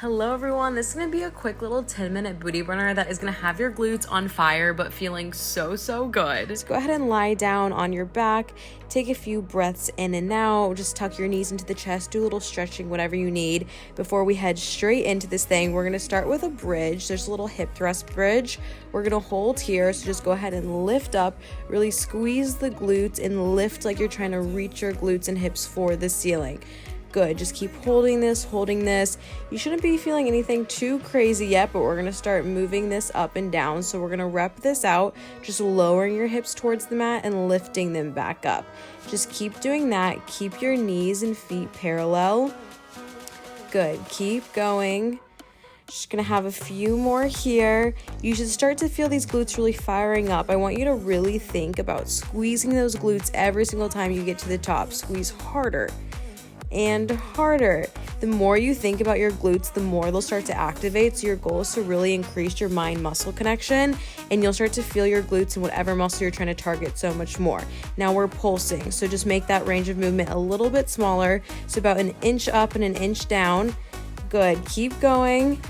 Hello everyone, this is going to be a quick little 10-minute booty burner that is going to have your glutes on fire but feeling so good. Just go ahead and lie down on your back, take a few breaths in and out, just tuck your knees into the chest, do a little stretching, whatever you need. Before we head straight into this thing, we're going to start with a bridge. There's a little hip thrust bridge. We're going to hold here, so just go ahead and lift up, really squeeze the glutes and lift like you're trying to reach your glutes and hips for the ceiling. Good, just keep holding this. You shouldn't be feeling anything too crazy yet, but we're gonna start moving this up and down. So we're gonna rep this out, just lowering your hips towards the mat and lifting them back up. Just keep doing that. Keep your knees and feet parallel. Good, keep going. Just gonna have a few more here. You should start to feel these glutes really firing up. I want you to really think about squeezing those glutes every single time you get to the top. Squeeze harder and harder. The more you think about your glutes, the more they'll start to activate. So your goal is to really increase your mind-muscle connection, and you'll start to feel your glutes and whatever muscle you're trying to target so much more. Now we're pulsing, so just make that range of movement a little bit smaller, so about an inch up and an inch down. Good, keep going.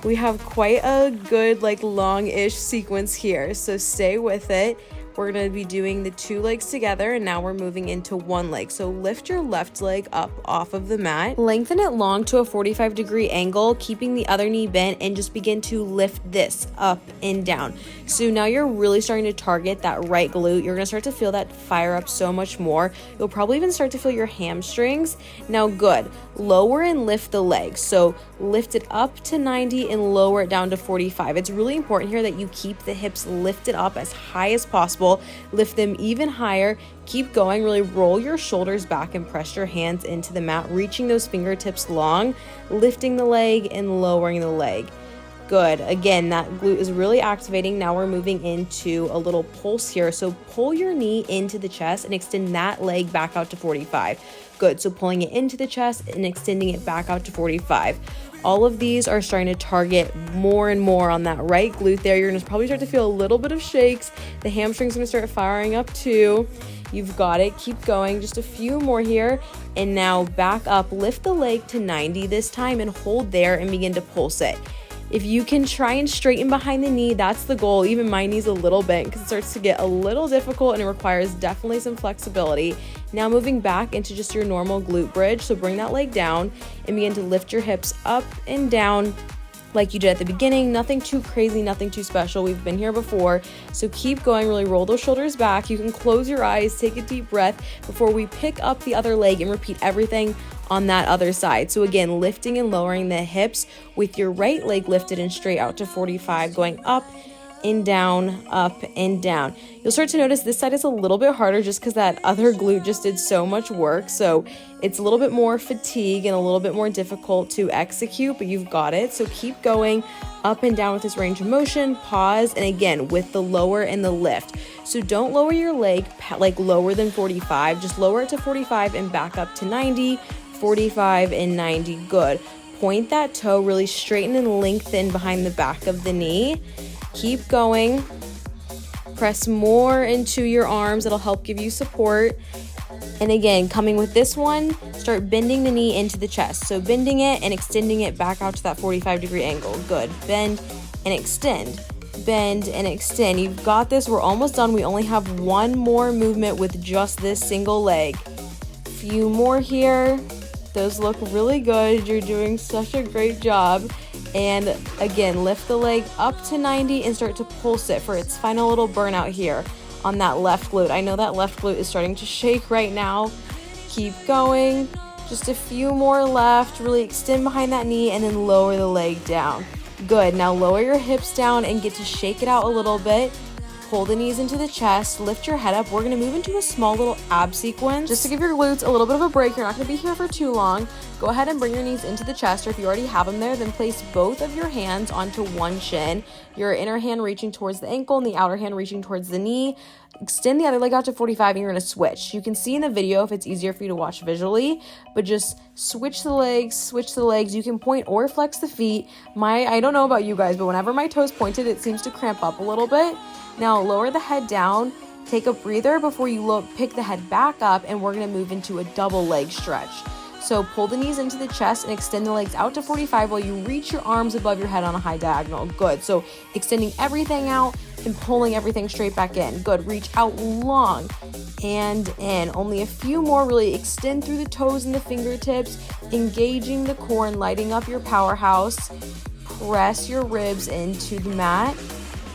We have quite a good long-ish sequence here, so stay with it. We're going to be doing the two legs together, and now we're moving into one leg. So lift your left leg up off of the mat, lengthen it long to a 45-degree angle, keeping the other knee bent, and just begin to lift this up and down. So now you're really starting to target that right glute. You're going to start to feel that fire up so much more. You'll probably even start to feel your hamstrings. Now good, lower and lift the leg. So lift it up to 90 and lower it down to 45. It's really important here that you keep the hips lifted up as high as possible. Lift them even higher. Keep going. Really roll your shoulders back and press your hands into the mat, reaching those fingertips long, lifting the leg and lowering the leg. Good. Again, that glute is really activating. Now we're moving into a little pulse here. So pull your knee into the chest and extend that leg back out to 45. Good. So pulling it into the chest and extending it back out to 45. All of these are starting to target more and more on that right glute there. You're going to probably start to feel a little bit of shakes. The hamstring's going to start firing up too. You've got it. Keep going. Just a few more here. And now back up. Lift the leg to 90 this time and hold there and begin to pulse it. If you can try and straighten behind the knee, that's the goal. Even my knee's a little bent because it starts to get a little difficult and it requires definitely some flexibility. Now moving back into just your normal glute bridge. So bring that leg down and begin to lift your hips up and down like you did at the beginning. Nothing too crazy, nothing too special. We've been here before. So keep going, really roll those shoulders back. You can close your eyes, take a deep breath before we pick up the other leg and repeat everything on that other side. So again, lifting and lowering the hips with your right leg lifted and straight out to 45, going up and down, up and down. You'll start to notice this side is a little bit harder just because that other glute just did so much work. So it's a little bit more fatigue and a little bit more difficult to execute, but you've got it. So keep going up and down with this range of motion, pause, and again with the lower and the lift. So don't lower your leg like lower than 45, just lower it to 45 and back up to 90, 45 and 90. Good. Point that toe, really straighten and lengthen behind the back of the knee. Keep going. Press more into your arms. It'll help give you support. And again, coming with this one, start bending the knee into the chest. So bending it and extending it back out to that 45-degree angle. Good. Bend and extend. Bend and extend. You've got this. We're almost done. We only have one more movement with just this single leg. Few more here. Those look really good. You're doing such a great job. And again, lift the leg up to 90 and start to pulse it for its final little burnout here on that left glute. I know that left glute is starting to shake right now. Keep going. Just a few more left. Really extend behind that knee and then lower the leg down. Good. Now lower your hips down and get to shake it out a little bit. Pull the knees into the chest, lift your head up. We're gonna move into a small little ab sequence. Just to give your glutes a little bit of a break, you're not gonna be here for too long. Go ahead and bring your knees into the chest, or if you already have them there, then place both of your hands onto one shin. Your inner hand reaching towards the ankle and the outer hand reaching towards the knee. Extend the other leg out to 45 and you're gonna switch. You can see in the video if it's easier for you to watch visually, but just switch the legs. You can point or flex the feet. I don't know about you guys, but whenever my toes pointed, it seems to cramp up a little bit. Now lower the head down, take a breather before you pick the head back up, and we're gonna move into a double leg stretch. So pull the knees into the chest and extend the legs out to 45 while you reach your arms above your head on a high diagonal. Good. So extending everything out and pulling everything straight back in. Good. Reach out long and in. Only a few more. Really extend through the toes and the fingertips, engaging the core and lighting up your powerhouse. Press your ribs into the mat.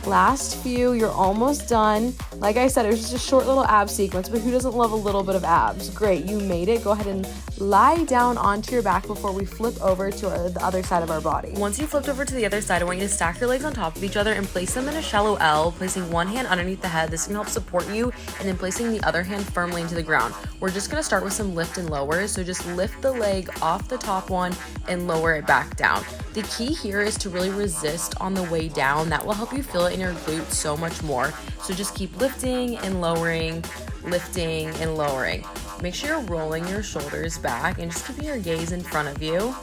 Last few, you're almost done. Like I said, it was just a short little ab sequence, but who doesn't love a little bit of abs? Great, you made it. Go ahead and lie down onto your back before we flip over to the other side of our body. Once you flipped over to the other side, I want you to stack your legs on top of each other and place them in a shallow L, placing one hand underneath the head. This can help support you, and then placing the other hand firmly into the ground. We're just gonna start with some lift and lowers, so just lift the leg off the top one and lower it back down. The key here is to really resist on the way down. That will help you feel it in your glutes so much more. So just keep lifting and lowering, lifting and lowering. Make sure you're rolling your shoulders back and just keeping your gaze in front of you.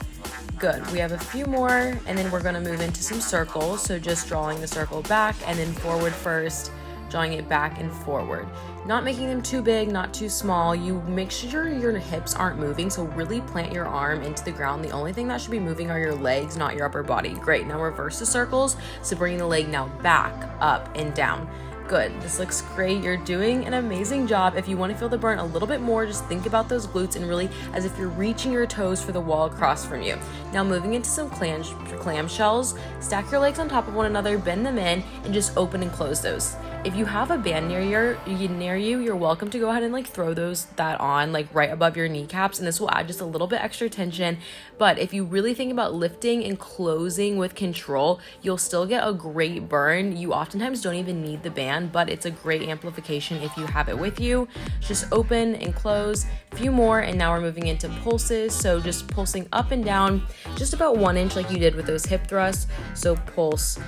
Good. We have a few more, and then we're going to move into some circles. So just drawing the circle back and then forward first, drawing it back and forward. Not making them too big, not too small. You make sure your hips aren't moving, so really plant your arm into the ground. The only thing that should be moving are your legs, not your upper body. Great. Now reverse the circles. So bringing the leg now back, up, and down. Good. This looks great. You're doing an amazing job. If you want to feel the burn a little bit more, just think about those glutes and really as if you're reaching your toes for the wall across from you. Now moving into some clamshells, stack your legs on top of one another, bend them in, and just open and close those. If you have a band near you, you're welcome to go ahead and like throw that on like right above your kneecaps, and this will add just a little bit extra tension. But if you really think about lifting and closing with control, you'll still get a great burn. You oftentimes don't even need the band, but it's a great amplification if you have it with you. Just open and close, a few more, and now we're moving into pulses. So just pulsing up and down, just about 1 inch like you did with those hip thrusts. So pulse,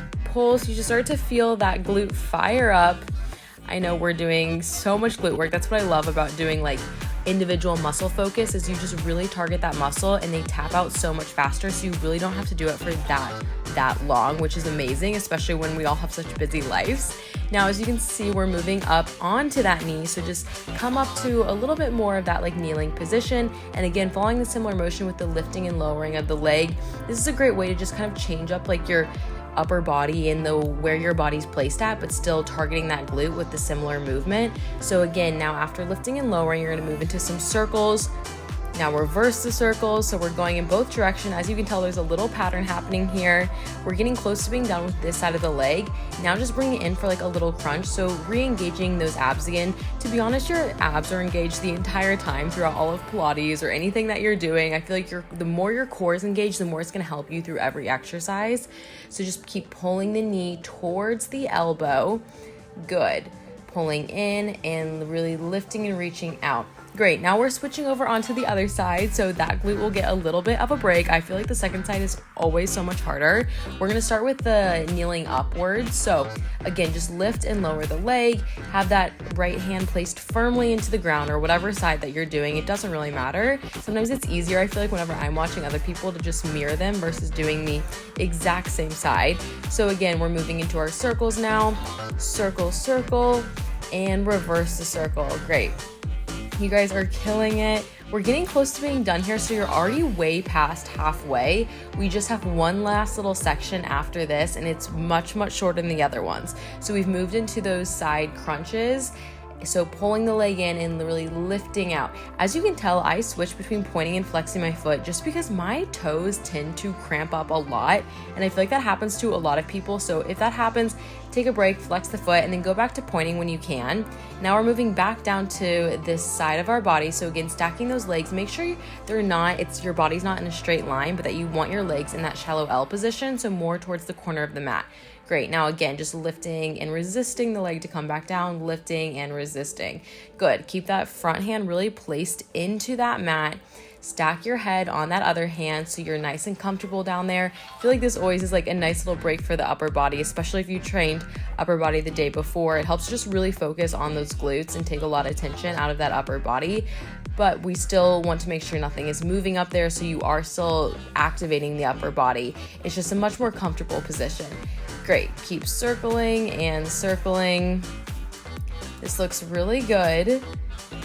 you just start to feel that glute fire up. I know we're doing so much glute work. That's what I love about doing like individual muscle focus, is you just really target that muscle and they tap out so much faster, so you really don't have to do it for that long, which is amazing, especially when we all have such busy lives. Now, as you can see, we're moving up onto that knee, so just come up to a little bit more of that like kneeling position, and again following the similar motion with the lifting and lowering of the leg. This is a great way to just kind of change up like your upper body and where your body's placed at, but still targeting that glute with the similar movement. So again, now after lifting and lowering, you're going to move into some circles. Now reverse the circles, so we're going in both directions. As you can tell, there's a little pattern happening here. We're getting close to being done with this side of the leg. Now just bring it in for like a little crunch, so re-engaging those abs again. To be honest, your abs are engaged the entire time throughout all of Pilates or anything that you're doing. I feel like the more your core is engaged, the more it's going to help you through every exercise. So just keep pulling the knee towards the elbow. Good. Pulling in and really lifting and reaching out. Great. Now we're switching over onto the other side, so that glute will get a little bit of a break. I feel like the second side is always so much harder. We're going to start with the kneeling upwards. So again, just lift and lower the leg. Have that right hand placed firmly into the ground, or whatever side that you're doing. It doesn't really matter. Sometimes it's easier, I feel like, whenever I'm watching other people, to just mirror them versus doing the exact same side. So again, we're moving into our circles now. Circle, circle, and reverse the circle. Great. You guys are killing it. We're getting close to being done here, so you're already way past halfway. We just have one last little section after this, and it's much, much shorter than the other ones. So we've moved into those side crunches. So pulling the leg in and really lifting out. As you can tell, I switch between pointing and flexing my foot just because my toes tend to cramp up a lot, and I feel like that happens to a lot of people. So if that happens, take a break, flex the foot, and then go back to pointing when you can. Now we're moving back down to this side of our body. So again, stacking those legs, make sure your body's not in a straight line, but that you want your legs in that shallow L position, so more towards the corner of the mat. Great. Now again, just lifting and resisting the leg to come back down, lifting and resisting. Good. Keep that front hand really placed into that mat. Stack your head on that other hand so you're nice and comfortable down there. I feel like this always is like a nice little break for the upper body, especially if you trained upper body the day before. It helps just really focus on those glutes and take a lot of tension out of that upper body. But we still want to make sure nothing is moving up there, so you are still activating the upper body. It's just a much more comfortable position. Great. Keep circling and circling. This looks really good.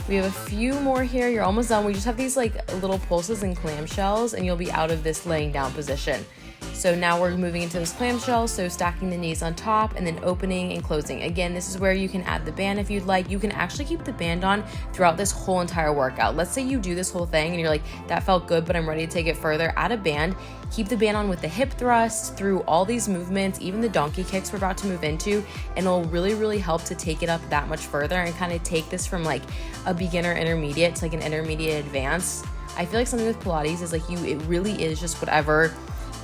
We have a few more here. You're almost done. We just have these like little pulses and clamshells, and you'll be out of this laying down position. So now we're moving into this clamshell, so stacking the knees on top and then opening and closing. Again, this is where you can add the band if you'd like. You can actually keep the band on throughout this whole entire workout. Let's say you do this whole thing and you're like, that felt good, but I'm ready to take it further. Add a band. Keep the band on with the hip thrust through all these movements, even the donkey kicks we're about to move into, and it'll really help to take it up that much further and kind of take this from like a beginner intermediate to like an intermediate advanced. I feel like something with Pilates is like it really is just whatever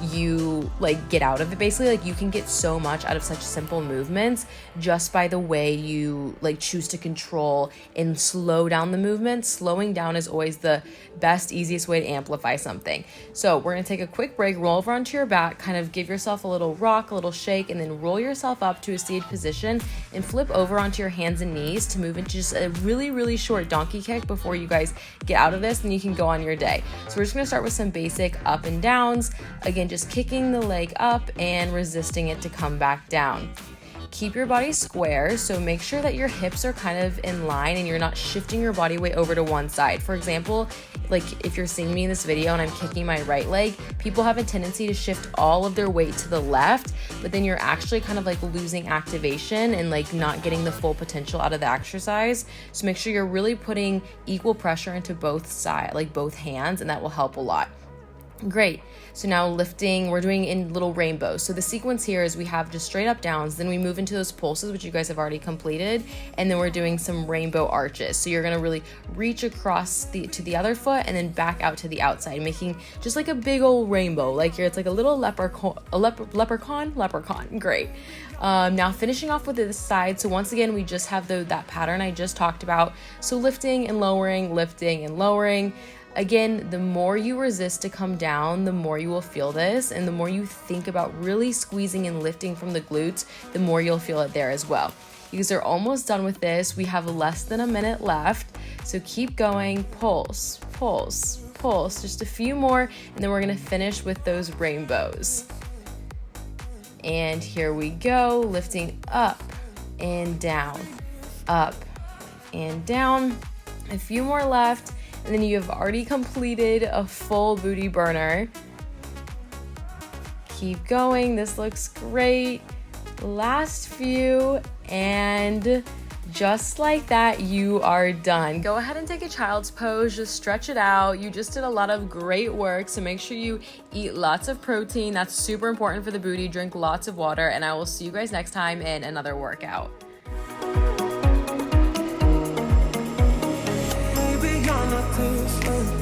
you like get out of it. Basically, like you can get so much out of such simple movements just by the way you like choose to control and slow down the movement. Slowing down is always the best, easiest way to amplify something. So we're gonna take a quick break, roll over onto your back, kind of give yourself a little rock, a little shake, and then roll yourself up to a seated position and flip over onto your hands and knees to move into just a really short donkey kick before you guys get out of this, and you can go on your day. So we're just gonna start with some basic up and downs. Again, just kicking the leg up and resisting it to come back down. Keep your body square, so make sure that your hips are kind of in line and you're not shifting your body weight over to one side. For example, like if you're seeing me in this video and I'm kicking my right leg, people have a tendency to shift all of their weight to the left, but then you're actually kind of like losing activation and like not getting the full potential out of the exercise. So make sure you're really putting equal pressure into both sides, like both hands, and that will help a lot. Great. So now lifting, we're doing in little rainbows. So the sequence here is we have just straight up downs, then we move into those pulses, which you guys have already completed, and then we're doing some rainbow arches. So you're gonna really reach across to the other foot and then back out to the outside, making just like a big old rainbow. Like it's like a little leprechaun. Great. Now finishing off with this side. So once again, we just have that pattern I just talked about. So lifting and lowering, lifting and lowering. Again, the more you resist to come down, the more you will feel this, and the more you think about really squeezing and lifting from the glutes, the more you'll feel it there as well. You guys are almost done with this. We have less than a minute left, so keep going. Pulse, pulse, pulse. Just a few more, and then we're gonna finish with those rainbows. And here we go, lifting up and down, up and down. A few more left. And then you have already completed a full booty burner. Keep going, this looks great. Last few, and just like that, you are done. Go ahead and take a child's pose, just stretch it out. You just did a lot of great work, so make sure you eat lots of protein. That's super important for the booty. Drink lots of water, and I will see you guys next time in another workout. Too slow.